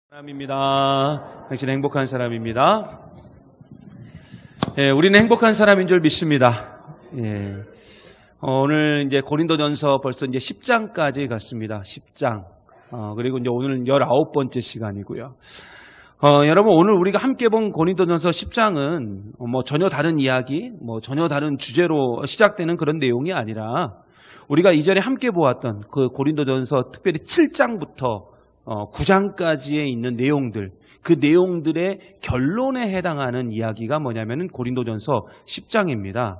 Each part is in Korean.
사람입니다. 당신은 행복한 사람입니다. 우리는 행복한 사람인 줄 믿습니다. 오늘 이제 고린도전서 벌써 이제 10장까지 갔습니다. 10장. 그리고 이제 오늘은 19번째 시간이고요. 여러분, 오늘 우리가 함께 본 고린도전서 10장은 전혀 다른 이야기, 전혀 다른 주제로 시작되는 그런 내용이 아니라 우리가 이전에 함께 보았던 그 고린도전서 특별히 7장부터 9장까지에 있는 내용들, 그 내용들의 결론에 해당하는 이야기가 뭐냐면은 고린도전서 10장입니다.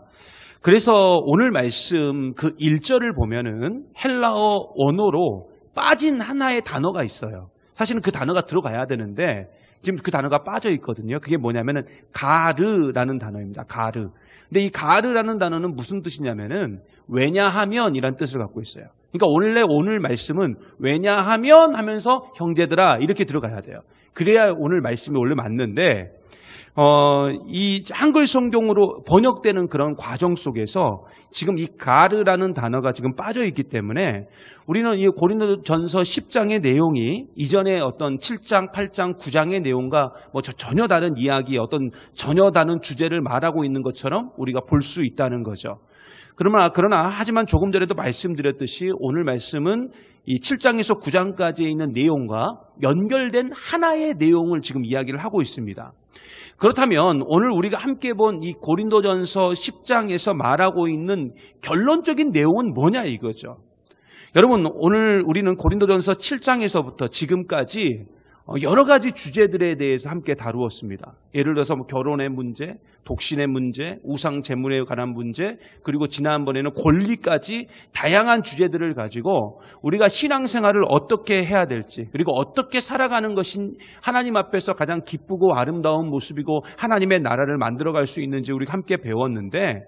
그래서 오늘 말씀 그 1절을 보면은 헬라어 원어로 빠진 하나의 단어가 있어요. 사실은 그 단어가 들어가야 되는데 지금 그 단어가 빠져 있거든요. 그게 뭐냐면은 가르라는 단어입니다. 가르. 근데 이 가르라는 단어는 무슨 뜻이냐면은 왜냐하면이란 뜻을 갖고 있어요. 그러니까 원래 오늘 말씀은 왜냐하면 하면서 형제들아 이렇게 들어가야 돼요. 그래야 오늘 말씀이 원래 맞는데 이 한글 성경으로 번역되는 그런 과정 속에서 지금 이 가르라는 단어가 지금 빠져 있기 때문에 우리는 이 고린도전서 10장의 내용이 이전에 어떤 7장, 8장, 9장의 내용과 전혀 다른 이야기, 어떤 전혀 다른 주제를 말하고 있는 것처럼 우리가 볼 수 있다는 거죠. 그러나 하지만 조금 전에도 말씀드렸듯이 오늘 말씀은 이 7장에서 9장까지에 있는 내용과 연결된 하나의 내용을 지금 이야기를 하고 있습니다. 그렇다면 오늘 우리가 함께 본 이 고린도전서 10장에서 말하고 있는 결론적인 내용은 뭐냐 이거죠. 여러분, 오늘 우리는 고린도전서 7장에서부터 지금까지 여러 가지 주제들에 대해서 함께 다루었습니다. 예를 들어서 결혼의 문제, 독신의 문제, 우상 제물에 관한 문제, 그리고 지난번에는 권리까지 다양한 주제들을 가지고 우리가 신앙생활을 어떻게 해야 될지, 그리고 어떻게 살아가는 것이 하나님 앞에서 가장 기쁘고 아름다운 모습이고 하나님의 나라를 만들어갈 수 있는지 우리가 함께 배웠는데,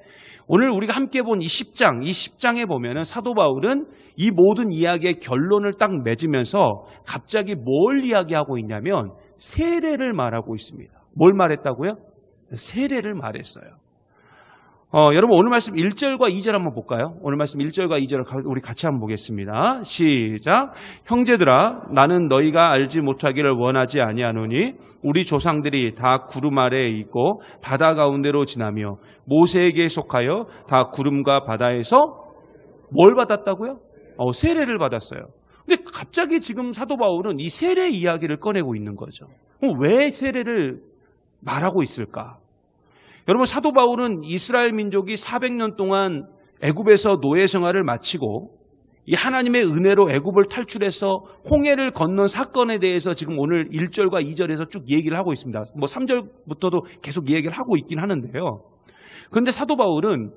오늘 우리가 함께 본 이 10장에 보면은 사도 바울은 이 모든 이야기의 결론을 딱 맺으면서 갑자기 뭘 이야기하고 있냐면 세례를 말하고 있습니다. 뭘 말했다고요? 세례를 말했어요. 여러분, 오늘 말씀 1절과 2절 한번 볼까요? 오늘 말씀 1절과 2절을 우리 같이 한번 보겠습니다. 시작. 형제들아, 나는 너희가 알지 못하기를 원하지 아니하노니 우리 조상들이 다 구름 아래에 있고 바다 가운데로 지나며 모세에게 속하여 다 구름과 바다에서 뭘 받았다고요? 세례를 받았어요. 근데 갑자기 지금 사도 바울은 이 세례 이야기를 꺼내고 있는 거죠. 왜 세례를 말하고 있을까? 여러분, 사도 바울은 이스라엘 민족이 400년 동안 애굽에서 노예 생활을 마치고 이 하나님의 은혜로 애굽을 탈출해서 홍해를 건넌 사건에 대해서 지금 오늘 1절과 2절에서 쭉 얘기를 하고 있습니다. 3절부터도 계속 얘기를 하고 있긴 하는데요. 그런데 사도 바울은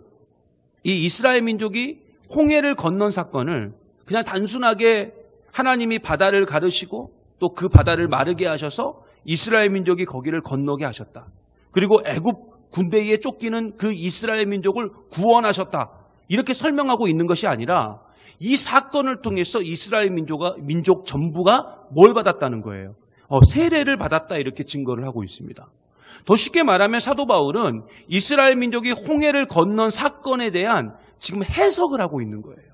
이 이스라엘 민족이 홍해를 건넌 사건을 그냥 단순하게 하나님이 바다를 가르시고 또 그 바다를 마르게 하셔서 이스라엘 민족이 거기를 건너게 하셨다. 그리고 애굽 군대에 쫓기는 그 이스라엘 민족을 구원하셨다. 이렇게 설명하고 있는 것이 아니라 이 사건을 통해서 이스라엘 민족 전부가 뭘 받았다는 거예요? 세례를 받았다, 이렇게 증거를 하고 있습니다. 더 쉽게 말하면 사도 바울은 이스라엘 민족이 홍해를 건넌 사건에 대한 지금 해석을 하고 있는 거예요.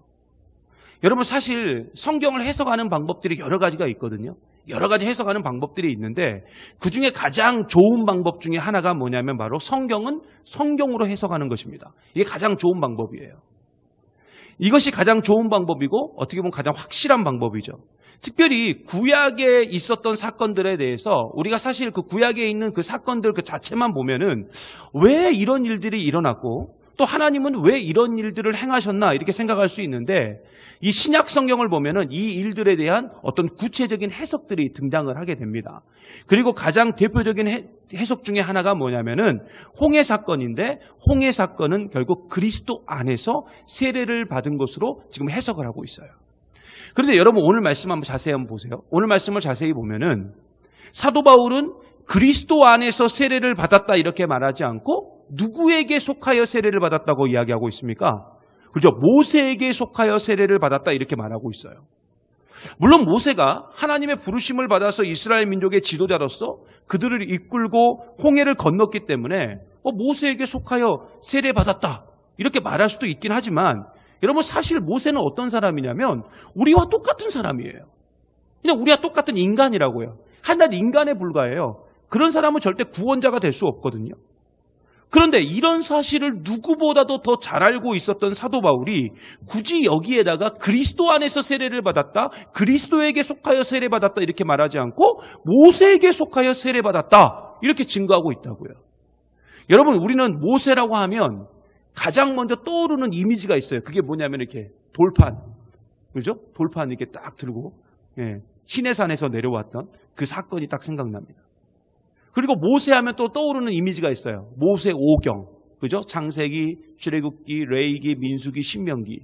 여러분, 사실 성경을 해석하는 방법들이 여러 가지가 있거든요. 여러 가지 해석하는 방법들이 있는데 그중에 가장 좋은 방법 중에 하나가 뭐냐면 바로 성경은 성경으로 해석하는 것입니다. 이게 가장 좋은 방법이에요. 이것이 가장 좋은 방법이고 어떻게 보면 가장 확실한 방법이죠. 특별히 구약에 있었던 사건들에 대해서 우리가 사실 그 구약에 있는 그 사건들 그 자체만 보면은 왜 이런 일들이 일어났고 또 하나님은 왜 이런 일들을 행하셨나 이렇게 생각할 수 있는데 이 신약 성경을 보면은 이 일들에 대한 어떤 구체적인 해석들이 등장을 하게 됩니다. 그리고 가장 대표적인 해석 중에 하나가 뭐냐면은 홍해 사건인데 홍해 사건은 결국 그리스도 안에서 세례를 받은 것으로 지금 해석을 하고 있어요. 그런데 여러분, 오늘 말씀 한번 자세히 한번 보세요. 오늘 말씀을 자세히 보면은 사도 바울은 그리스도 안에서 세례를 받았다 이렇게 말하지 않고 누구에게 속하여 세례를 받았다고 이야기하고 있습니까? 그렇죠? 모세에게 속하여 세례를 받았다 이렇게 말하고 있어요. 물론 모세가 하나님의 부르심을 받아서 이스라엘 민족의 지도자로서 그들을 이끌고 홍해를 건넜기 때문에 모세에게 속하여 세례 받았다 이렇게 말할 수도 있긴 하지만 여러분, 사실 모세는 어떤 사람이냐면 우리와 똑같은 사람이에요. 그냥 우리와 똑같은 인간이라고요. 한낱 인간에 불과해요. 그런 사람은 절대 구원자가 될 수 없거든요. 그런데 이런 사실을 누구보다도 더 잘 알고 있었던 사도 바울이 굳이 여기에다가 그리스도 안에서 세례를 받았다, 그리스도에게 속하여 세례받았다 이렇게 말하지 않고 모세에게 속하여 세례받았다 이렇게 증거하고 있다고요. 여러분, 우리는 모세라고 하면 가장 먼저 떠오르는 이미지가 있어요. 그게 뭐냐면 이렇게 돌판, 그죠? 돌판 이렇게 딱 들고 시내산에서 내려왔던 그 사건이 딱 생각납니다. 그리고 모세하면 또 떠오르는 이미지가 있어요. 모세 오경, 그죠? 창세기, 출애굽기, 레위기, 민수기, 신명기.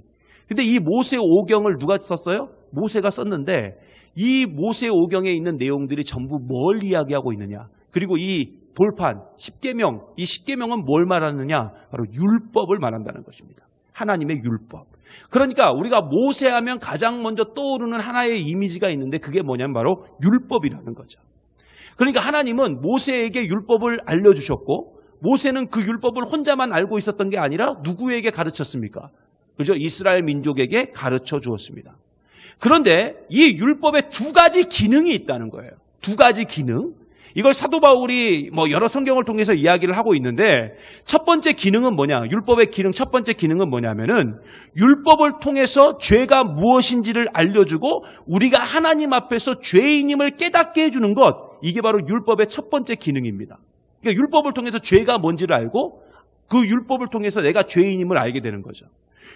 근데 이 모세 오경을 누가 썼어요? 모세가 썼는데 이 모세 오경에 있는 내용들이 전부 뭘 이야기하고 있느냐? 그리고 이 돌판, 십계명, 이 십계명은 뭘 말하느냐? 바로 율법을 말한다는 것입니다. 하나님의 율법. 그러니까 우리가 모세하면 가장 먼저 떠오르는 하나의 이미지가 있는데 그게 뭐냐면 바로 율법이라는 거죠. 그러니까 하나님은 모세에게 율법을 알려주셨고 모세는 그 율법을 혼자만 알고 있었던 게 아니라 누구에게 가르쳤습니까? 그죠? 이스라엘 민족에게 가르쳐 주었습니다. 그런데 이 율법에 두 가지 기능이 있다는 거예요. 두 가지 기능. 이걸 사도 바울이 여러 성경을 통해서 이야기를 하고 있는데 첫 번째 기능은 뭐냐? 율법의 기능 첫 번째 기능은 뭐냐면은 율법을 통해서 죄가 무엇인지를 알려주고 우리가 하나님 앞에서 죄인임을 깨닫게 해주는 것, 이게 바로 율법의 첫 번째 기능입니다. 그러니까 율법을 통해서 죄가 뭔지를 알고 그 율법을 통해서 내가 죄인임을 알게 되는 거죠.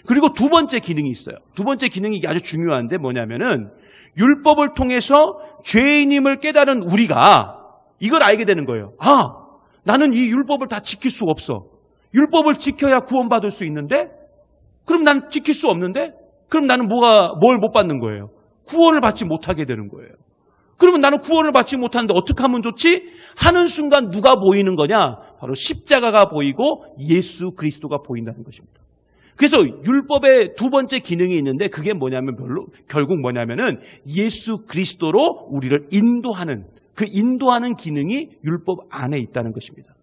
그리고 두 번째 기능이 있어요. 두 번째 기능이 아주 중요한데 뭐냐면은 율법을 통해서 죄인임을 깨달은 우리가 이걸 알게 되는 거예요. 아, 나는 이 율법을 다 지킬 수 없어. 율법을 지켜야 구원받을 수 있는데? 그럼 난 지킬 수 없는데? 그럼 나는 뭘 못 받는 거예요? 구원을 받지 못하게 되는 거예요. 그러면 나는 구원을 받지 못하는데 어떻게 하면 좋지? 하는 순간 누가 보이는 거냐? 바로 십자가가 보이고 예수 그리스도가 보인다는 것입니다. 그래서 율법의 두 번째 기능이 있는데 그게 뭐냐면 결국 뭐냐면은 예수 그리스도로 우리를 인도하는, 그 인도하는 기능이 율법 안에 있다는 것입니다.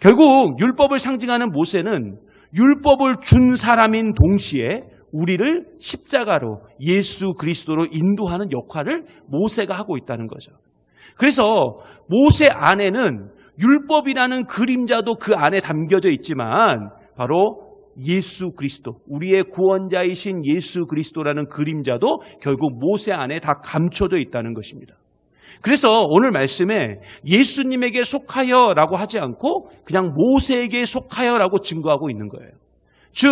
결국 율법을 상징하는 모세는 율법을 준 사람인 동시에 우리를 십자가로 예수 그리스도로 인도하는 역할을 모세가 하고 있다는 거죠. 그래서 모세 안에는 율법이라는 그림자도 그 안에 담겨져 있지만 바로 예수 그리스도, 우리의 구원자이신 예수 그리스도라는 그림자도 결국 모세 안에 다 감춰져 있다는 것입니다. 그래서 오늘 말씀에 예수님에게 속하여라고 하지 않고 그냥 모세에게 속하여라고 증거하고 있는 거예요. 즉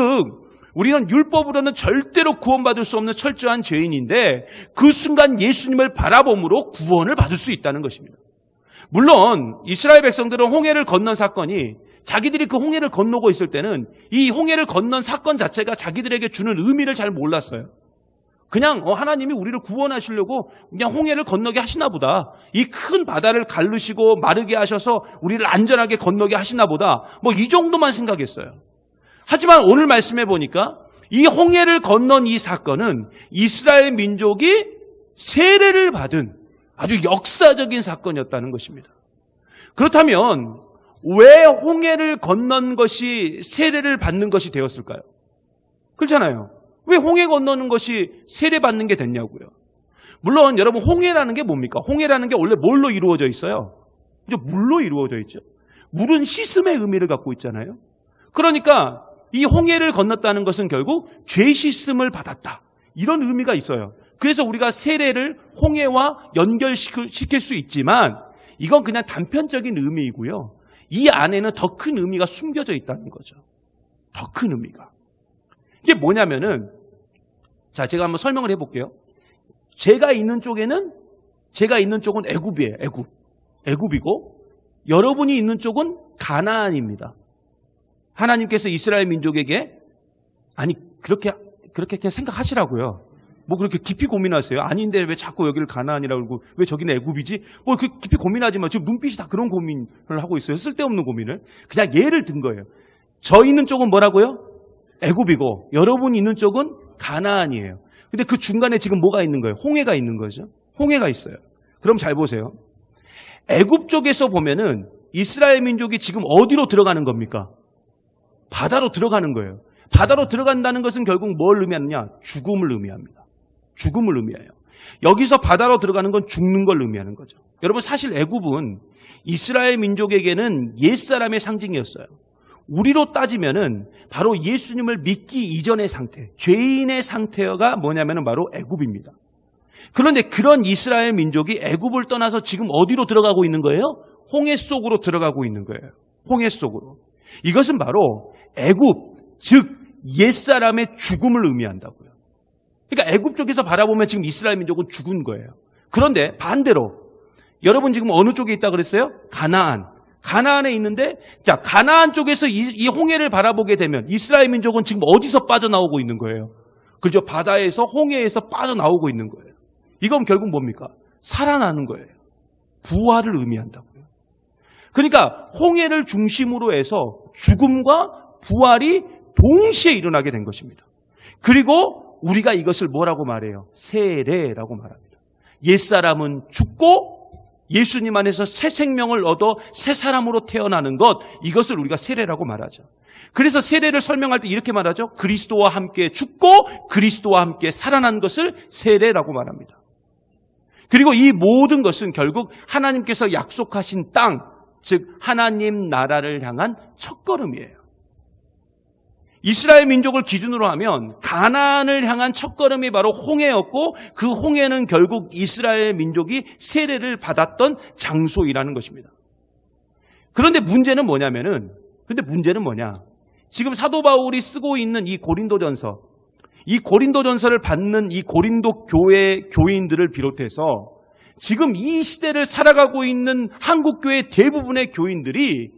우리는 율법으로는 절대로 구원받을 수 없는 철저한 죄인인데 그 순간 예수님을 바라봄으로 구원을 받을 수 있다는 것입니다. 물론 이스라엘 백성들은 홍해를 건넌 사건이 자기들이 그 홍해를 건너고 있을 때는 이 홍해를 건넌 사건 자체가 자기들에게 주는 의미를 잘 몰랐어요. 그냥 하나님이 우리를 구원하시려고 그냥 홍해를 건너게 하시나 보다. 이 큰 바다를 가르시고 마르게 하셔서 우리를 안전하게 건너게 하시나 보다. 이 정도만 생각했어요. 하지만 오늘 말씀해 보니까 이 홍해를 건넌 이 사건은 이스라엘 민족이 세례를 받은 아주 역사적인 사건이었다는 것입니다. 그렇다면 왜 홍해를 건넌 것이 세례를 받는 것이 되었을까요? 그렇잖아요. 왜 홍해 건너는 것이 세례받는 게 됐냐고요. 물론 여러분 홍해라는 게 뭡니까? 홍해라는 게 원래 뭘로 이루어져 있어요? 이제 물로 이루어져 있죠. 물은 씻음의 의미를 갖고 있잖아요. 그러니까 이 홍해를 건넜다는 것은 결국 죄 씻음을 받았다. 이런 의미가 있어요. 그래서 우리가 세례를 홍해와 연결시킬 수 있지만 이건 그냥 단편적인 의미이고요. 이 안에는 더 큰 의미가 숨겨져 있다는 거죠. 더 큰 의미가. 이게 뭐냐면은 자, 제가 한번 설명을 해볼게요. 제가 있는 쪽은 애굽이에요. 애굽이고 여러분이 있는 쪽은 가나안입니다. 하나님께서 이스라엘 민족에게 그렇게 그냥 생각하시라고요. 그렇게 깊이 고민하세요. 아닌데 왜 자꾸 여기를 가나안이라고 그러고 왜 저기는 애굽이지? 그렇게 깊이 고민하지 마. 지금 눈빛이 다 그런 고민을 하고 있어요. 쓸데없는 고민을. 그냥 예를 든 거예요. 저 있는 쪽은 뭐라고요? 애굽이고 여러분이 있는 쪽은 가나안이에요. 근데 그 중간에 지금 뭐가 있는 거예요? 홍해가 있는 거죠. 홍해가 있어요. 그럼 잘 보세요. 애굽 쪽에서 보면은 이스라엘 민족이 지금 어디로 들어가는 겁니까? 바다로 들어가는 거예요. 바다로 들어간다는 것은 결국 뭘 의미하느냐? 죽음을 의미합니다. 죽음을 의미해요. 여기서 바다로 들어가는 건 죽는 걸 의미하는 거죠. 여러분 사실 애굽은 이스라엘 민족에게는 옛사람의 상징이었어요. 우리로 따지면은 바로 예수님을 믿기 이전의 상태, 죄인의 상태가 뭐냐면은 바로 애굽입니다. 그런데 그런 이스라엘 민족이 애굽을 떠나서 지금 어디로 들어가고 있는 거예요? 홍해 속으로 들어가고 있는 거예요. 홍해 속으로. 이것은 바로 애굽, 즉 옛사람의 죽음을 의미한다고요. 그러니까 애굽 쪽에서 바라보면 지금 이스라엘 민족은 죽은 거예요. 그런데 반대로 여러분 지금 어느 쪽에 있다 그랬어요? 가나안에 있는데, 자, 가나안 쪽에서 이 홍해를 바라보게 되면 이스라엘 민족은 지금 어디서 빠져나오고 있는 거예요? 그죠? 바다에서, 홍해에서 빠져나오고 있는 거예요. 이건 결국 뭡니까? 살아나는 거예요. 부활을 의미한다고요. 그러니까 홍해를 중심으로 해서 죽음과 부활이 동시에 일어나게 된 것입니다. 그리고 우리가 이것을 뭐라고 말해요? 세례라고 말합니다. 옛사람은 죽고 예수님 안에서 새 생명을 얻어 새 사람으로 태어나는 것, 이것을 우리가 세례라고 말하죠. 그래서 세례를 설명할 때 이렇게 말하죠. 그리스도와 함께 죽고 그리스도와 함께 살아난 것을 세례라고 말합니다. 그리고 이 모든 것은 결국 하나님께서 약속하신 땅, 즉 하나님 나라를 향한 첫걸음이에요. 이스라엘 민족을 기준으로 하면 가나안을 향한 첫걸음이 바로 홍해였고, 그 홍해는 결국 이스라엘 민족이 세례를 받았던 장소이라는 것입니다. 그런데 문제는 뭐냐? 지금 사도 바울이 쓰고 있는 이 고린도전서를 받는 이 고린도 교회 교인들을 비롯해서 지금 이 시대를 살아가고 있는 한국 교회 대부분의 교인들이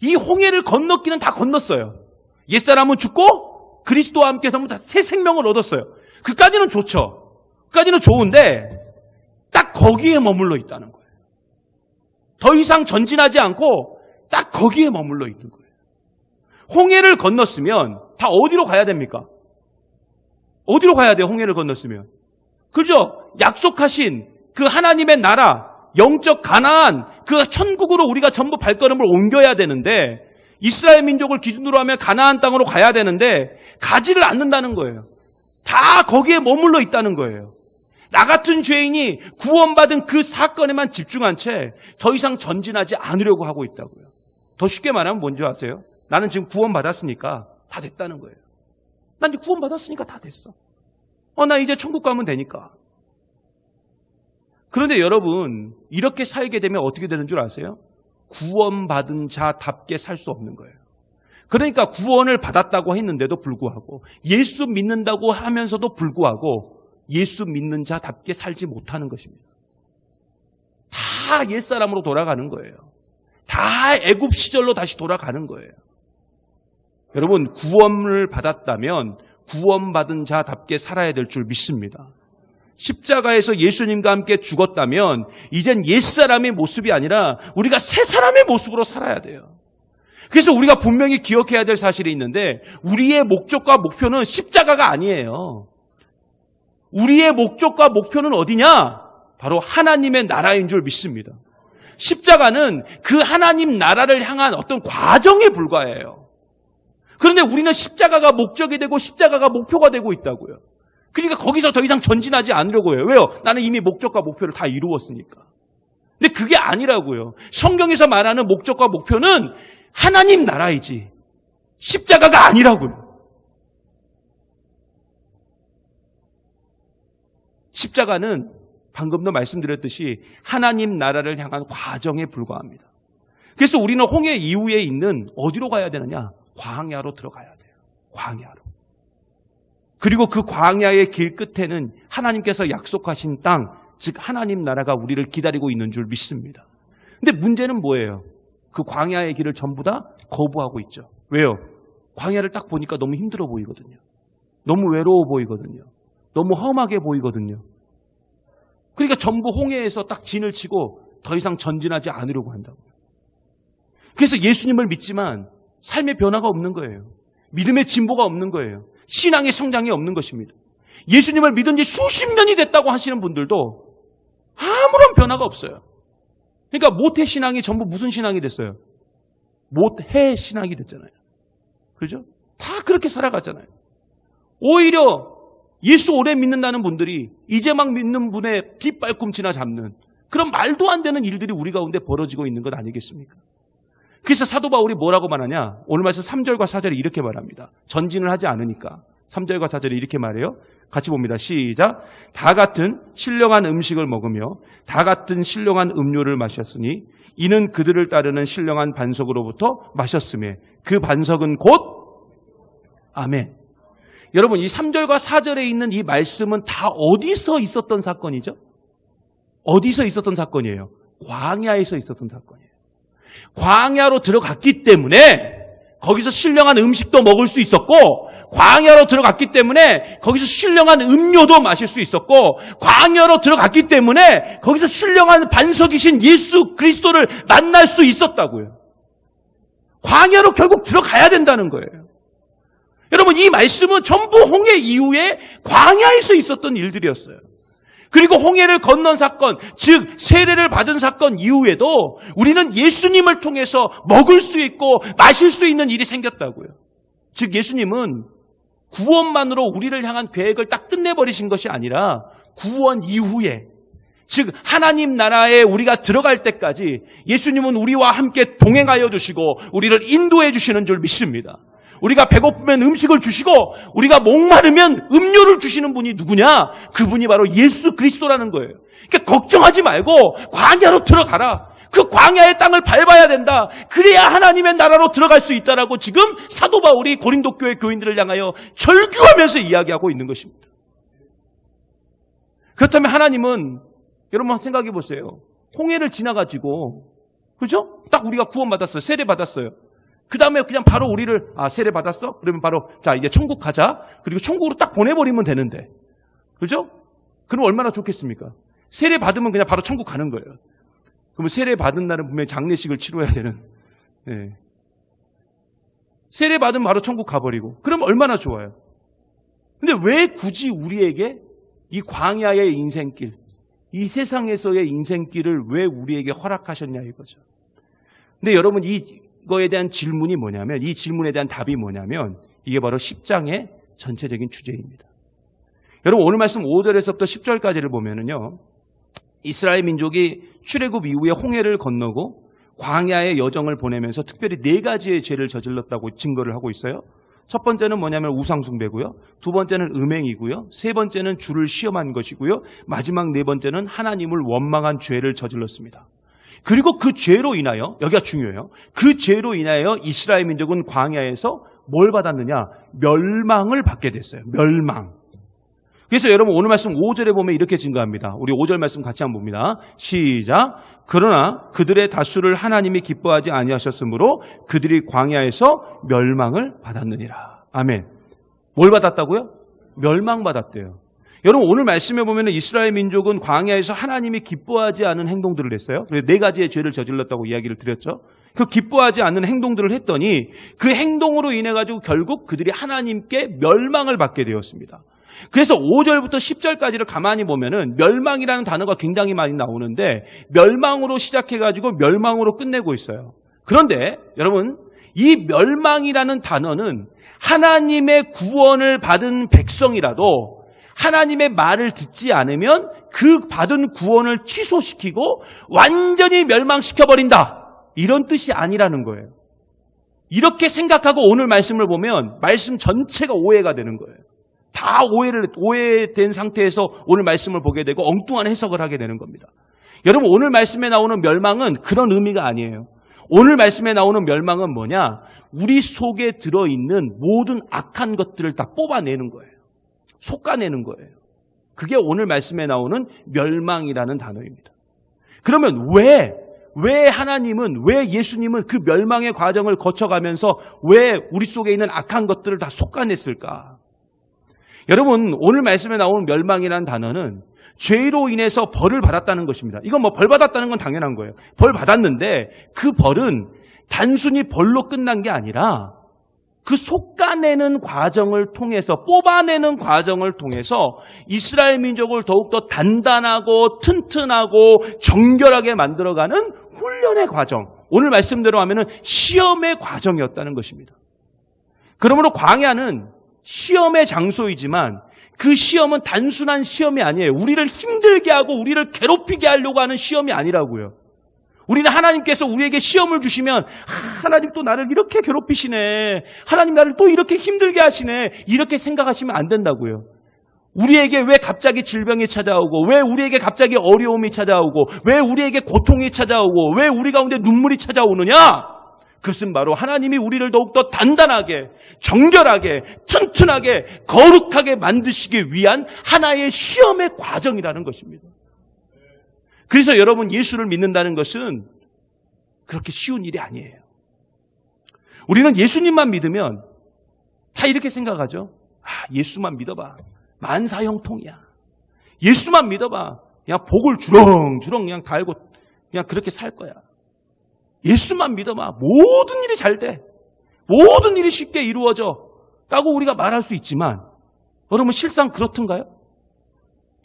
이 홍해를 건넜기는 다 건넜어요. 옛사람은 죽고 그리스도와 함께 전부 다 새 생명을 얻었어요. 그까지는 좋죠. 그까지는 좋은데 딱 거기에 머물러 있다는 거예요. 더 이상 전진하지 않고 딱 거기에 머물러 있는 거예요. 홍해를 건넜으면 다 어디로 가야 됩니까? 어디로 가야 돼요? 홍해를 건넜으면. 그죠? 약속하신 그 하나님의 나라, 영적 가나안, 그 천국으로 우리가 전부 발걸음을 옮겨야 되는데, 이스라엘 민족을 기준으로 하면 가나안 땅으로 가야 되는데 가지를 않는다는 거예요. 다 거기에 머물러 있다는 거예요. 나 같은 죄인이 구원받은 그 사건에만 집중한 채 더 이상 전진하지 않으려고 하고 있다고요. 더 쉽게 말하면 뭔지 아세요? 나는 지금 구원받았으니까 다 됐다는 거예요. 난 이제 구원받았으니까 다 됐어. 나 이제 천국 가면 되니까. 그런데 여러분, 이렇게 살게 되면 어떻게 되는 줄 아세요? 구원받은 자답게 살 수 없는 거예요. 그러니까 구원을 받았다고 했는데도 불구하고, 예수 믿는다고 하면서도 불구하고 예수 믿는 자답게 살지 못하는 것입니다. 다 옛사람으로 돌아가는 거예요. 다 애굽 시절로 다시 돌아가는 거예요. 여러분, 구원을 받았다면 구원받은 자답게 살아야 될 줄 믿습니다. 십자가에서 예수님과 함께 죽었다면 이젠 옛사람의 모습이 아니라 우리가 새 사람의 모습으로 살아야 돼요. 그래서 우리가 분명히 기억해야 될 사실이 있는데, 우리의 목적과 목표는 십자가가 아니에요. 우리의 목적과 목표는 어디냐? 바로 하나님의 나라인 줄 믿습니다. 십자가는 그 하나님 나라를 향한 어떤 과정에 불과해요. 그런데 우리는 십자가가 목적이 되고 십자가가 목표가 되고 있다고요. 그러니까 거기서 더 이상 전진하지 않으려고 해요. 왜요? 나는 이미 목적과 목표를 다 이루었으니까. 근데 그게 아니라고요. 성경에서 말하는 목적과 목표는 하나님 나라이지 십자가가 아니라고요. 십자가는 방금도 말씀드렸듯이 하나님 나라를 향한 과정에 불과합니다. 그래서 우리는 홍해 이후에 있는 어디로 가야 되느냐? 광야로 들어가야 돼요. 광야로. 그리고 그 광야의 길 끝에는 하나님께서 약속하신 땅, 즉 하나님 나라가 우리를 기다리고 있는 줄 믿습니다. 근데 문제는 뭐예요? 그 광야의 길을 전부 다 거부하고 있죠. 왜요? 광야를 딱 보니까 너무 힘들어 보이거든요. 너무 외로워 보이거든요. 너무 험하게 보이거든요. 그러니까 전부 홍해에서 딱 진을 치고 더 이상 전진하지 않으려고 한다고요. 그래서 예수님을 믿지만 삶의 변화가 없는 거예요. 믿음의 진보가 없는 거예요. 신앙의 성장이 없는 것입니다. 예수님을 믿은 지 수십 년이 됐다고 하시는 분들도 아무런 변화가 없어요. 그러니까 모태 신앙이 전부 무슨 신앙이 됐어요? 모태 신앙이 됐잖아요. 그렇죠? 다 그렇게 살아갔잖아요. 오히려 예수 오래 믿는다는 분들이 이제 막 믿는 분의 뒷발꿈치나 잡는 그런 말도 안 되는 일들이 우리 가운데 벌어지고 있는 것 아니겠습니까? 그래서 사도 바울이 뭐라고 말하냐? 오늘 말씀 3절과 4절에 이렇게 말합니다. 전진을 하지 않으니까 3절과 4절에 이렇게 말해요. 같이 봅니다. 시작. 다 같은 신령한 음식을 먹으며 다 같은 신령한 음료를 마셨으니 이는 그들을 따르는 신령한 반석으로부터 마셨음에 그 반석은 곧 아멘. 여러분, 이 3절과 4절에 있는 이 말씀은 다 어디서 있었던 사건이죠? 어디서 있었던 사건이에요? 광야에서 있었던 사건이에요. 광야로 들어갔기 때문에 거기서 신령한 음식도 먹을 수 있었고, 광야로 들어갔기 때문에 거기서 신령한 음료도 마실 수 있었고, 광야로 들어갔기 때문에 거기서 신령한 반석이신 예수 그리스도를 만날 수 있었다고요. 광야로 결국 들어가야 된다는 거예요. 여러분, 이 말씀은 전부 홍해 이후에 광야에서 있었던 일들이었어요. 그리고 홍해를 건넌 사건, 즉 세례를 받은 사건 이후에도 우리는 예수님을 통해서 먹을 수 있고 마실 수 있는 일이 생겼다고요. 즉 예수님은 구원만으로 우리를 향한 계획을 딱 끝내버리신 것이 아니라 구원 이후에, 즉 하나님 나라에 우리가 들어갈 때까지 예수님은 우리와 함께 동행하여 주시고 우리를 인도해 주시는 줄 믿습니다. 우리가 배고프면 음식을 주시고 우리가 목마르면 음료를 주시는 분이 누구냐? 그분이 바로 예수 그리스도라는 거예요. 그러니까 걱정하지 말고 광야로 들어가라. 그 광야의 땅을 밟아야 된다. 그래야 하나님의 나라로 들어갈 수 있다라고 지금 사도 바울이 고린도 교회 교인들을 향하여 절규하면서 이야기하고 있는 것입니다. 그렇다면 하나님은, 여러분 생각해 보세요. 홍해를 지나가지고, 그죠? 딱 우리가 구원받았어요. 세례 받았어요. 그 다음에 그냥 바로 우리를, 세례 받았어? 그러면 바로, 자, 이제 천국 가자. 그리고 천국으로 딱 보내버리면 되는데. 그죠? 그럼 얼마나 좋겠습니까? 세례 받으면 그냥 바로 천국 가는 거예요. 그러면 세례 받은 날은 분명히 장례식을 치러야 되는. 네. 세례 받으면 바로 천국 가버리고. 그럼 얼마나 좋아요? 근데 왜 굳이 우리에게 이 광야의 인생길, 이 세상에서의 인생길을 왜 우리에게 허락하셨냐 이거죠. 근데 여러분, 이거에 대한 질문이 뭐냐면, 이 질문에 대한 답이 뭐냐면 이게 바로 10장의 전체적인 주제입니다. 여러분, 오늘 말씀 5절에서부터 10절까지를 보면은요, 이스라엘 민족이 출애굽 이후에 홍해를 건너고 광야의 여정을 보내면서 특별히 4가지의 죄를 저질렀다고 증거를 하고 있어요. 첫 번째는 뭐냐면 우상숭배고요. 두 번째는 음행이고요. 세 번째는 주를 시험한 것이고요. 마지막 4번째는 하나님을 원망한 죄를 저질렀습니다. 그리고 그 죄로 인하여, 여기가 중요해요. 그 죄로 인하여 이스라엘 민족은 광야에서 뭘 받았느냐? 멸망을 받게 됐어요. 멸망. 그래서 여러분 오늘 말씀 5절에 보면 이렇게 증거합니다. 우리 5절 말씀 같이 한번 봅니다. 시작. 그러나 그들의 다수를 하나님이 기뻐하지 아니하셨으므로 그들이 광야에서 멸망을 받았느니라. 아멘. 뭘 받았다고요? 멸망받았대요. 여러분 오늘 말씀에 보면 이스라엘 민족은 광야에서 하나님이 기뻐하지 않은 행동들을 했어요. 그래서 4가지의 죄를 저질렀다고 이야기를 드렸죠. 그 기뻐하지 않는 행동들을 했더니 그 행동으로 인해 가지고 결국 그들이 하나님께 멸망을 받게 되었습니다. 그래서 5절부터 10절까지를 가만히 보면은 멸망이라는 단어가 굉장히 많이 나오는데 멸망으로 시작해가지고 멸망으로 끝내고 있어요. 그런데 여러분, 이 멸망이라는 단어는 하나님의 구원을 받은 백성이라도 하나님의 말을 듣지 않으면 그 받은 구원을 취소시키고 완전히 멸망시켜버린다, 이런 뜻이 아니라는 거예요. 이렇게 생각하고 오늘 말씀을 보면 말씀 전체가 오해가 되는 거예요. 다 오해된 상태에서 오늘 말씀을 보게 되고 엉뚱한 해석을 하게 되는 겁니다. 여러분 오늘 말씀에 나오는 멸망은 그런 의미가 아니에요. 오늘 말씀에 나오는 멸망은 뭐냐? 우리 속에 들어있는 모든 악한 것들을 다 뽑아내는 거예요. 솎아내는 거예요. 그게 오늘 말씀에 나오는 멸망이라는 단어입니다. 그러면 왜 하나님은, 왜 예수님은 그 멸망의 과정을 거쳐가면서 왜 우리 속에 있는 악한 것들을 다 솎아냈을까? 여러분 오늘 말씀에 나오는 멸망이라는 단어는 죄로 인해서 벌을 받았다는 것입니다. 이건 뭐 벌 받았다는 건 당연한 거예요. 벌 받았는데 그 벌은 단순히 벌로 끝난 게 아니라 그 솎아내는 과정을 통해서, 뽑아내는 과정을 통해서 이스라엘 민족을 더욱더 단단하고 튼튼하고 정결하게 만들어가는 훈련의 과정, 오늘 말씀대로 하면은 시험의 과정이었다는 것입니다. 그러므로 광야는 시험의 장소이지만 그 시험은 단순한 시험이 아니에요. 우리를 힘들게 하고 우리를 괴롭히게 하려고 하는 시험이 아니라고요. 우리는 하나님께서 우리에게 시험을 주시면 하나님 또 나를 이렇게 괴롭히시네. 하나님 나를 또 이렇게 힘들게 하시네. 이렇게 생각하시면 안 된다고요. 우리에게 왜 갑자기 질병이 찾아오고 왜 우리에게 갑자기 어려움이 찾아오고 왜 우리에게 고통이 찾아오고 왜 우리 가운데 눈물이 찾아오느냐? 그것은 바로 하나님이 우리를 더욱더 단단하게, 정결하게, 튼튼하게, 거룩하게 만드시기 위한 하나의 시험의 과정이라는 것입니다. 그래서 여러분 예수를 믿는다는 것은 그렇게 쉬운 일이 아니에요. 우리는 예수님만 믿으면 다 이렇게 생각하죠. 예수만 믿어봐. 만사형통이야. 예수만 믿어봐. 그냥 복을 주렁주렁 그냥 달고 그냥 그렇게 살 거야. 예수만 믿어봐. 모든 일이 잘 돼. 모든 일이 쉽게 이루어져. 라고 우리가 말할 수 있지만 여러분 실상 그렇던가요?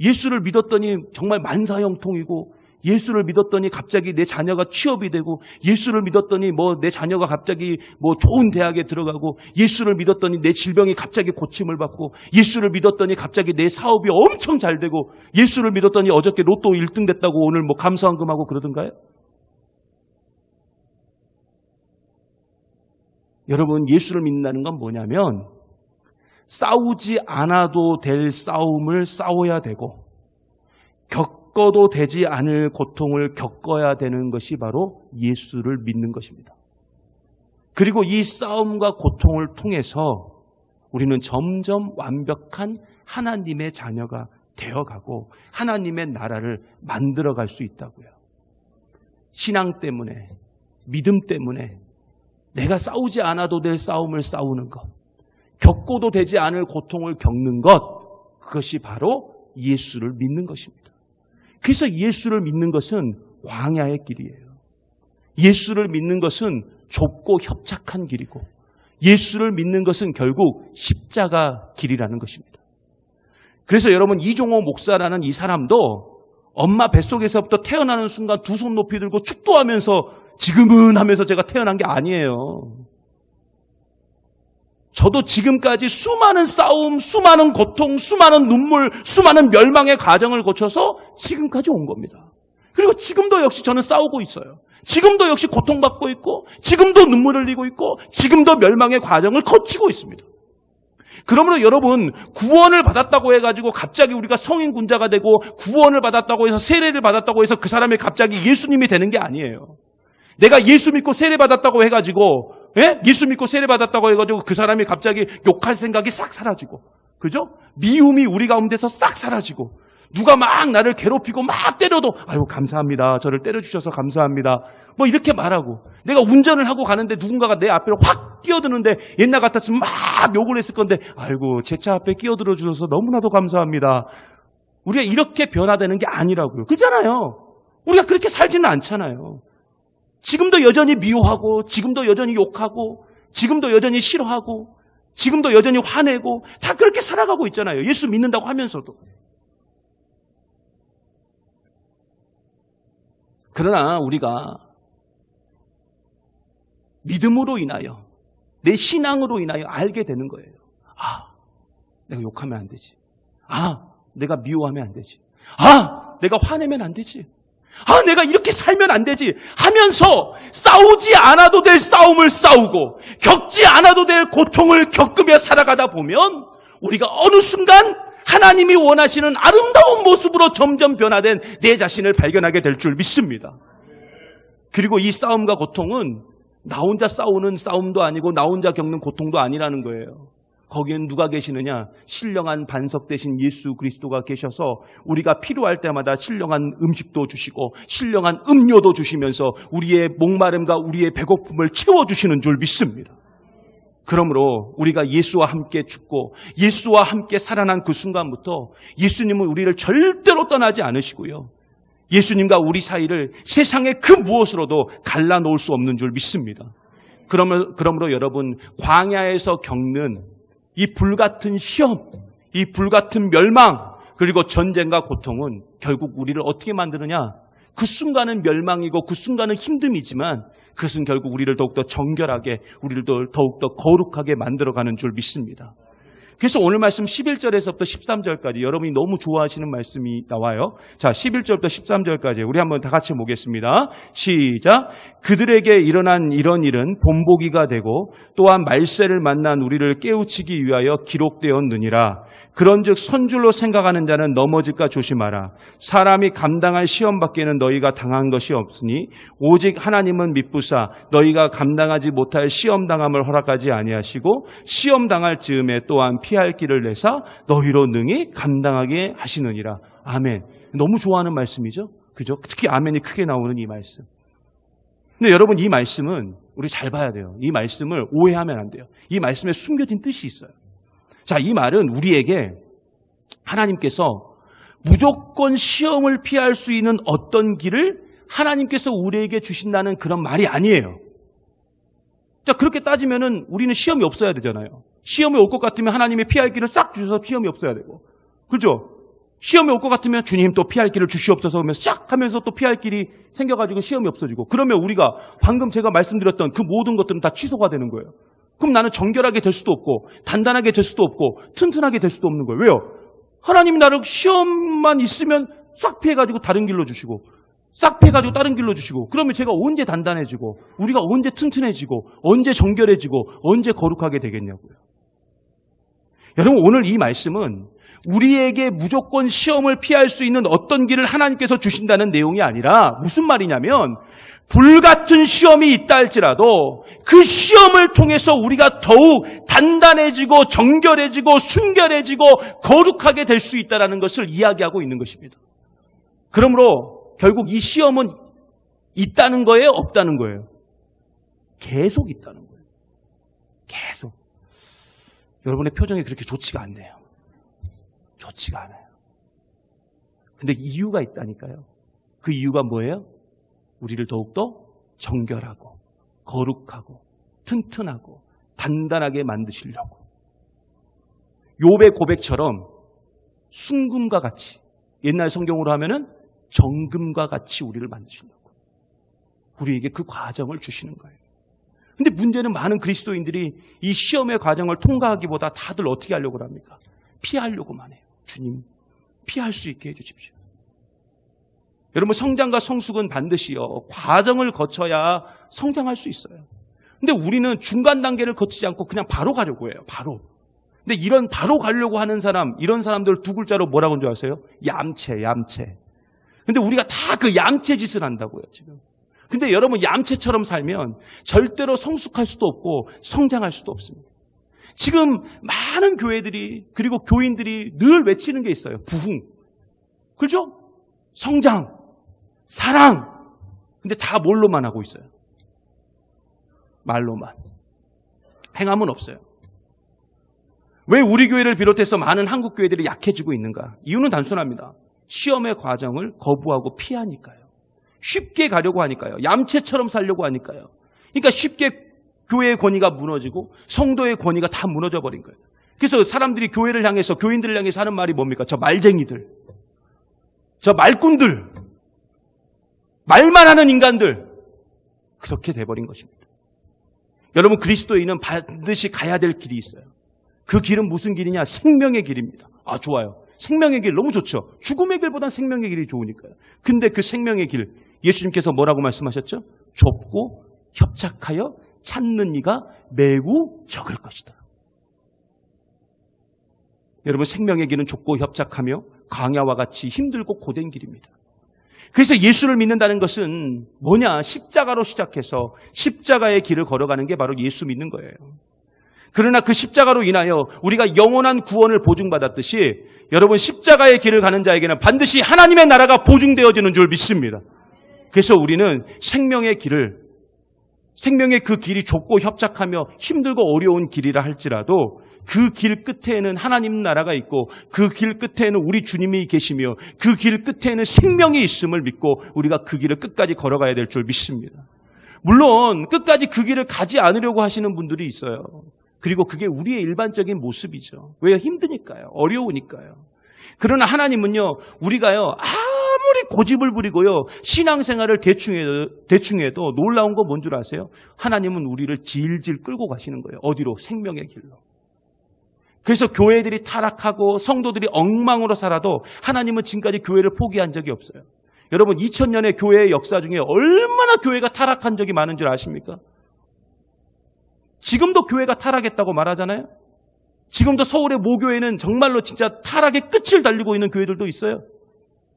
예수를 믿었더니 정말 만사형통이고 예수를 믿었더니 갑자기 내 자녀가 취업이 되고 예수를 믿었더니 내 자녀가 갑자기 좋은 대학에 들어가고 예수를 믿었더니 내 질병이 갑자기 고침을 받고 예수를 믿었더니 갑자기 내 사업이 엄청 잘 되고 예수를 믿었더니 어저께 로또 1등 됐다고 오늘 감사헌금하고 그러던가요? 여러분 예수를 믿는다는 건 뭐냐면 싸우지 않아도 될 싸움을 싸워야 되고 겪어도 되지 않을 고통을 겪어야 되는 것이 바로 예수를 믿는 것입니다. 그리고 이 싸움과 고통을 통해서 우리는 점점 완벽한 하나님의 자녀가 되어가고 하나님의 나라를 만들어갈 수 있다고요. 신앙 때문에, 믿음 때문에 내가 싸우지 않아도 될 싸움을 싸우는 것, 겪어도 되지 않을 고통을 겪는 것, 그것이 바로 예수를 믿는 것입니다. 그래서 예수를 믿는 것은 광야의 길이에요. 예수를 믿는 것은 좁고 협착한 길이고 예수를 믿는 것은 결국 십자가 길이라는 것입니다. 그래서 여러분 이종호 목사라는 이 사람도 엄마 뱃속에서부터 태어나는 순간 두 손 높이 들고 축도하면서 지금은 하면서 제가 태어난 게 아니에요. 저도 지금까지 수많은 싸움, 수많은 고통, 수많은 눈물, 수많은 멸망의 과정을 거쳐서 지금까지 온 겁니다. 그리고 지금도 역시 저는 싸우고 있어요. 지금도 역시 고통받고 있고 지금도 눈물을 흘리고 있고 지금도 멸망의 과정을 거치고 있습니다. 그러므로 여러분 구원을 받았다고 해가지고 갑자기 우리가 성인군자가 되고 구원을 받았다고 해서 세례를 받았다고 해서 그 사람이 갑자기 예수님이 되는 게 아니에요. 내가 예수 믿고 세례 받았다고 해가지고 예수 믿고 세례 받았다고 해가지고 그 사람이 갑자기 욕할 생각이 싹 사라지고 그죠? 미움이 우리 가운데서 싹 사라지고 누가 막 나를 괴롭히고 막 때려도 아유 감사합니다. 저를 때려주셔서 감사합니다. 이렇게 말하고 내가 운전을 하고 가는데 누군가가 내 앞에 확 끼어드는데 옛날 같았으면 막 욕을 했을 건데 아이고 제 차 앞에 끼어들어 주셔서 너무나도 감사합니다. 우리가 이렇게 변화되는 게 아니라고요. 그렇잖아요. 우리가 그렇게 살지는 않잖아요. 지금도 여전히 미워하고 지금도 여전히 욕하고 지금도 여전히 싫어하고 지금도 여전히 화내고 다 그렇게 살아가고 있잖아요. 예수 믿는다고 하면서도. 그러나 우리가 믿음으로 인하여 내 신앙으로 인하여 알게 되는 거예요. 내가 욕하면 안 되지. 내가 미워하면 안 되지. 내가 화내면 안 되지. 내가 이렇게 살면 안 되지 하면서 싸우지 않아도 될 싸움을 싸우고 겪지 않아도 될 고통을 겪으며 살아가다 보면 우리가 어느 순간 하나님이 원하시는 아름다운 모습으로 점점 변화된 내 자신을 발견하게 될 줄 믿습니다. 그리고 이 싸움과 고통은 나 혼자 싸우는 싸움도 아니고 나 혼자 겪는 고통도 아니라는 거예요. 거기엔 누가 계시느냐? 신령한 반석 대신 예수 그리스도가 계셔서 우리가 필요할 때마다 신령한 음식도 주시고 신령한 음료도 주시면서 우리의 목마름과 우리의 배고픔을 채워주시는 줄 믿습니다. 그러므로 우리가 예수와 함께 죽고 예수와 함께 살아난 그 순간부터 예수님은 우리를 절대로 떠나지 않으시고요. 예수님과 우리 사이를 세상의 그 무엇으로도 갈라놓을 수 없는 줄 믿습니다. 그러므로 여러분 광야에서 겪는 이 불같은 시험, 이 불같은 멸망, 그리고 전쟁과 고통은 결국 우리를 어떻게 만드느냐? 그 순간은 멸망이고 그 순간은 힘듦이지만 그것은 결국 우리를 더욱더 정결하게, 우리를 더욱더 거룩하게 만들어가는 줄 믿습니다. 그래서 오늘 말씀 11절에서부터 13절까지 여러분이 너무 좋아하시는 말씀이 나와요. 자, 11절부터 13절까지 우리 한번 다 같이 보겠습니다. 시작. 그들에게 일어난 이런 일은 본보기가 되고 또한 말세를 만난 우리를 깨우치기 위하여 기록되었느니라. 그런즉 선줄로 생각하는 자는 넘어질까 조심하라. 사람이 감당할 시험 밖에는 너희가 당한 것이 없으니 오직 하나님은 미쁘사 너희가 감당하지 못할 시험 당함을 허락하지 아니하시고 시험 당할 즈음에 또한 피할 길을 내사 너희로 능히 감당하게 하시느니라. 아멘. 너무 좋아하는 말씀이죠. 그죠? 특히 아멘이 크게 나오는 이 말씀. 근데 여러분, 이 말씀은 우리 잘 봐야 돼요. 이 말씀을 오해하면 안 돼요. 이 말씀에 숨겨진 뜻이 있어요. 자, 이 말은 우리에게 하나님께서 무조건 시험을 피할 수 있는 어떤 길을 하나님께서 우리에게 주신다는 그런 말이 아니에요. 자, 그렇게 따지면은 우리는 시험이 없어야 되잖아요. 시험이 올 것 같으면 하나님이 피할 길을 싹 주셔서 시험이 없어야 되고. 그렇죠? 시험이 올 것 같으면 주님 또 피할 길을 주시옵소서 하면서 쫙 하면서 또 피할 길이 생겨가지고 시험이 없어지고. 그러면 우리가 방금 제가 말씀드렸던 그 모든 것들은 다 취소가 되는 거예요. 그럼 나는 정결하게 될 수도 없고 단단하게 될 수도 없고 튼튼하게 될 수도 없는 거예요. 왜요? 하나님이 나를 시험만 있으면 싹 피해가지고 다른 길로 주시고 싹 피해가지고 다른 길로 주시고 그러면 제가 언제 단단해지고 우리가 언제 튼튼해지고 언제 정결해지고 언제 거룩하게 되겠냐고요. 여러분, 오늘 이 말씀은 우리에게 무조건 시험을 피할 수 있는 어떤 길을 하나님께서 주신다는 내용이 아니라 무슨 말이냐면 불같은 시험이 있다 할지라도 그 시험을 통해서 우리가 더욱 단단해지고 정결해지고 순결해지고 거룩하게 될 수 있다는 것을 이야기하고 있는 것입니다. 그러므로 결국 이 시험은 있다는 거예요? 없다는 거예요? 계속 있다는 거예요. 계속. 여러분의 표정이 그렇게 좋지가 않네요. 좋지가 않아요. 근데 이유가 있다니까요. 그 이유가 뭐예요? 우리를 더욱더 정결하고 거룩하고 튼튼하고 단단하게 만드시려고. 욥의 고백처럼 순금과 같이, 옛날 성경으로 하면은 정금과 같이 우리를 만드시려고 우리에게 그 과정을 주시는 거예요. 근데 문제는 많은 그리스도인들이 이 시험의 과정을 통과하기보다 다들 어떻게 하려고 합니까? 피하려고만 해요. 주님, 피할 수 있게 해주십시오. 여러분, 성장과 성숙은 반드시요 과정을 거쳐야 성장할 수 있어요. 근데 우리는 중간 단계를 거치지 않고 그냥 바로 가려고 해요. 바로. 근데 이런 바로 가려고 하는 사람, 이런 사람들 두 글자로 뭐라고 하는 줄 아세요? 얌체, 얌체. 근데 우리가 다 그 얌체 짓을 한다고요, 지금. 근데 여러분, 얌체처럼 살면 절대로 성숙할 수도 없고 성장할 수도 없습니다. 지금 많은 교회들이 그리고 교인들이 늘 외치는 게 있어요. 부흥. 그렇죠? 성장, 사랑. 근데 다 뭘로만 하고 있어요? 말로만. 행함은 없어요. 왜 우리 교회를 비롯해서 많은 한국 교회들이 약해지고 있는가? 이유는 단순합니다. 시험의 과정을 거부하고 피하니까요. 쉽게 가려고 하니까요. 얌체처럼 살려고 하니까요. 그러니까 쉽게 교회의 권위가 무너지고 성도의 권위가 다 무너져 버린 거예요. 그래서 사람들이 교회를 향해서, 교인들을 향해서 하는 말이 뭡니까? 저 말쟁이들, 저 말꾼들, 말만 하는 인간들. 그렇게 돼버린 것입니다. 여러분, 그리스도인은 반드시 가야 될 길이 있어요. 그 길은 무슨 길이냐? 생명의 길입니다. 아, 좋아요. 생명의 길 너무 좋죠. 죽음의 길보다는 생명의 길이 좋으니까요. 근데 그 생명의 길, 예수님께서 뭐라고 말씀하셨죠? 좁고 협착하여 찾는 이가 매우 적을 것이다. 여러분, 생명의 길은 좁고 협착하며 광야와 같이 힘들고 고된 길입니다. 그래서 예수를 믿는다는 것은 뭐냐? 십자가로 시작해서 십자가의 길을 걸어가는 게 바로 예수 믿는 거예요. 그러나 그 십자가로 인하여 우리가 영원한 구원을 보증받았듯이 여러분, 십자가의 길을 가는 자에게는 반드시 하나님의 나라가 보증되어지는 줄 믿습니다. 그래서 우리는 생명의 길을, 생명의 그 길이 좁고 협착하며 힘들고 어려운 길이라 할지라도 그 길 끝에는 하나님 나라가 있고 그 길 끝에는 우리 주님이 계시며 그 길 끝에는 생명이 있음을 믿고 우리가 그 길을 끝까지 걸어가야 될 줄 믿습니다. 물론 끝까지 그 길을 가지 않으려고 하시는 분들이 있어요. 그리고 그게 우리의 일반적인 모습이죠. 왜요? 힘드니까요. 어려우니까요. 그러나 하나님은요, 우리가요, 아무리 고집을 부리고요, 신앙생활을 대충 해도 놀라운 건 뭔 줄 아세요? 하나님은 우리를 질질 끌고 가시는 거예요. 어디로? 생명의 길로. 그래서 교회들이 타락하고 성도들이 엉망으로 살아도 하나님은 지금까지 교회를 포기한 적이 없어요. 여러분 2000년의 교회의 역사 중에 얼마나 교회가 타락한 적이 많은 줄 아십니까? 지금도 교회가 타락했다고 말하잖아요. 지금도 서울의 모교회는 정말로 진짜 타락의 끝을 달리고 있는 교회들도 있어요.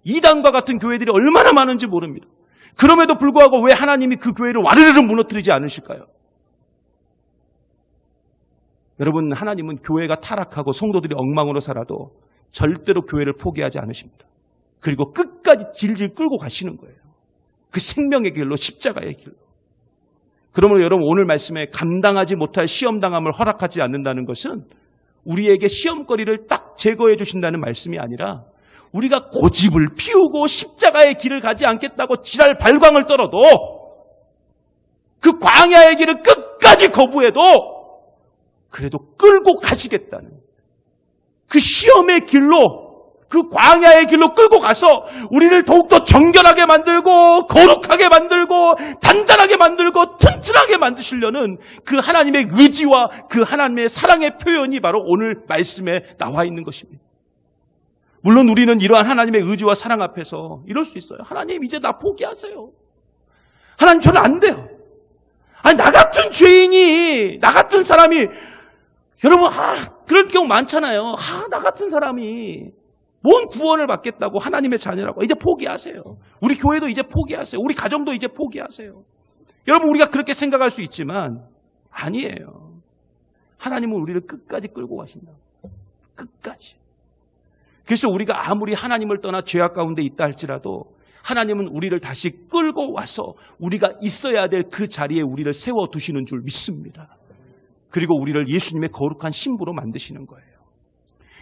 이단과 같은 교회들이 얼마나 많은지 모릅니다. 그럼에도 불구하고 왜 하나님이 그 교회를 와르르 무너뜨리지 않으실까요? 여러분, 하나님은 교회가 타락하고 성도들이 엉망으로 살아도 절대로 교회를 포기하지 않으십니다. 그리고 끝까지 질질 끌고 가시는 거예요. 그 생명의 길로, 십자가의 길로. 그러므로 여러분, 오늘 말씀에 감당하지 못할 시험당함을 허락하지 않는다는 것은 우리에게 시험거리를 딱 제거해 주신다는 말씀이 아니라 우리가 고집을 피우고 십자가의 길을 가지 않겠다고 지랄 발광을 떨어도 그 광야의 길을 끝까지 거부해도 그래도 끌고 가시겠다는 그 시험의 길로, 그 광야의 길로 끌고 가서 우리를 더욱더 정결하게 만들고 거룩하게 만들고 단단하게 만들고 튼튼하게 만드시려는 그 하나님의 의지와 그 하나님의 사랑의 표현이 바로 오늘 말씀에 나와 있는 것입니다. 물론 우리는 이러한 하나님의 의지와 사랑 앞에서 이럴 수 있어요. 하나님, 이제 나 포기하세요. 하나님, 저는 안 돼요. 아니, 나 같은 죄인이, 나 같은 사람이, 여러분, 그런 경우 많잖아요. 나 같은 사람이 뭔 구원을 받겠다고, 하나님의 자녀라고. 이제 포기하세요. 우리 교회도 이제 포기하세요. 우리 가정도 이제 포기하세요. 여러분, 우리가 그렇게 생각할 수 있지만 아니에요. 하나님은 우리를 끝까지 끌고 가신다. 끝까지. 그래서 우리가 아무리 하나님을 떠나 죄악 가운데 있다 할지라도 하나님은 우리를 다시 끌고 와서 우리가 있어야 될 그 자리에 우리를 세워두시는 줄 믿습니다. 그리고 우리를 예수님의 거룩한 신부로 만드시는 거예요.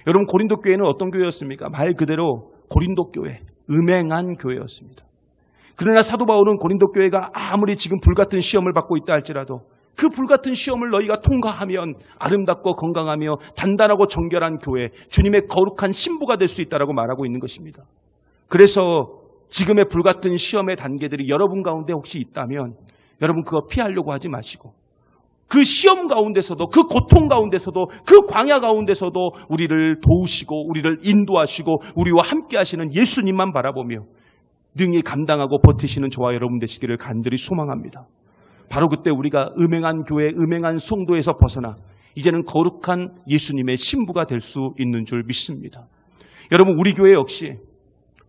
여러분, 고린도 교회는 어떤 교회였습니까? 말 그대로 고린도 교회, 음행한 교회였습니다. 그러나 사도 바울은 고린도 교회가 아무리 지금 불같은 시험을 받고 있다 할지라도 그 불같은 시험을 너희가 통과하면 아름답고 건강하며 단단하고 정결한 교회, 주님의 거룩한 신부가 될 수 있다라고 말하고 있는 것입니다. 그래서 지금의 불같은 시험의 단계들이 여러분 가운데 혹시 있다면 여러분 그거 피하려고 하지 마시고 그 시험 가운데서도, 그 고통 가운데서도, 그 광야 가운데서도 우리를 도우시고 우리를 인도하시고 우리와 함께 하시는 예수님만 바라보며 능히 감당하고 버티시는 저와 여러분 되시기를 간절히 소망합니다. 바로 그때 우리가 음행한 교회, 음행한 성도에서 벗어나 이제는 거룩한 예수님의 신부가 될 수 있는 줄 믿습니다. 여러분, 우리 교회 역시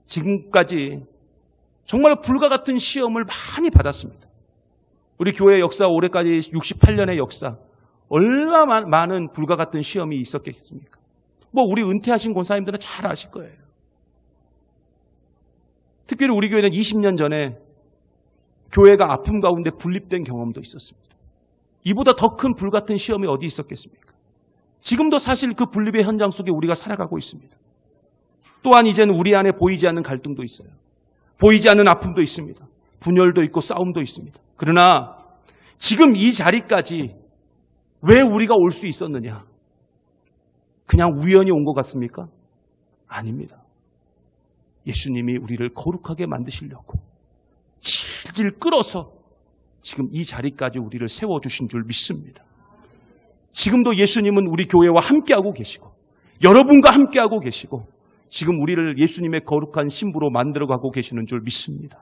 지금까지 정말 불과 같은 시험을 많이 받았습니다. 우리 교회 역사 올해까지 68년의 역사, 얼마나 많은 불과 같은 시험이 있었겠습니까? 우리 은퇴하신 권사님들은 잘 아실 거예요. 특별히 우리 교회는 20년 전에 교회가 아픔 가운데 분립된 경험도 있었습니다. 이보다 더 큰 불같은 시험이 어디 있었겠습니까? 지금도 사실 그 분립의 현장 속에 우리가 살아가고 있습니다. 또한 이제는 우리 안에 보이지 않는 갈등도 있어요. 보이지 않는 아픔도 있습니다. 분열도 있고 싸움도 있습니다. 그러나 지금 이 자리까지 왜 우리가 올 수 있었느냐? 그냥 우연히 온 것 같습니까? 아닙니다. 예수님이 우리를 거룩하게 만드시려고 질질 끌어서 지금 이 자리까지 우리를 세워주신 줄 믿습니다. 지금도 예수님은 우리 교회와 함께하고 계시고 여러분과 함께하고 계시고 지금 우리를 예수님의 거룩한 신부로 만들어가고 계시는 줄 믿습니다.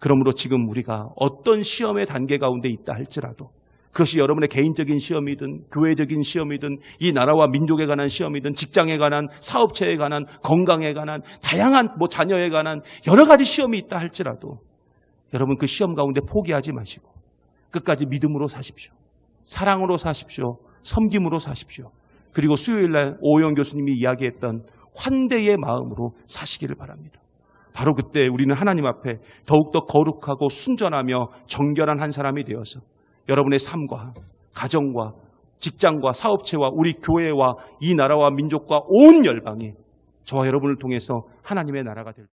그러므로 지금 우리가 어떤 시험의 단계 가운데 있다 할지라도 그것이 여러분의 개인적인 시험이든 교회적인 시험이든 이 나라와 민족에 관한 시험이든 직장에 관한 사업체에 관한 건강에 관한 다양한 자녀에 관한 여러 가지 시험이 있다 할지라도 여러분 그 시험 가운데 포기하지 마시고 끝까지 믿음으로 사십시오. 사랑으로 사십시오. 섬김으로 사십시오. 그리고 수요일날 오영 교수님이 이야기했던 환대의 마음으로 사시기를 바랍니다. 바로 그때 우리는 하나님 앞에 더욱더 거룩하고 순전하며 정결한 한 사람이 되어서 여러분의 삶과 가정과 직장과 사업체와 우리 교회와 이 나라와 민족과 온 열방이 저와 여러분을 통해서 하나님의 나라가 될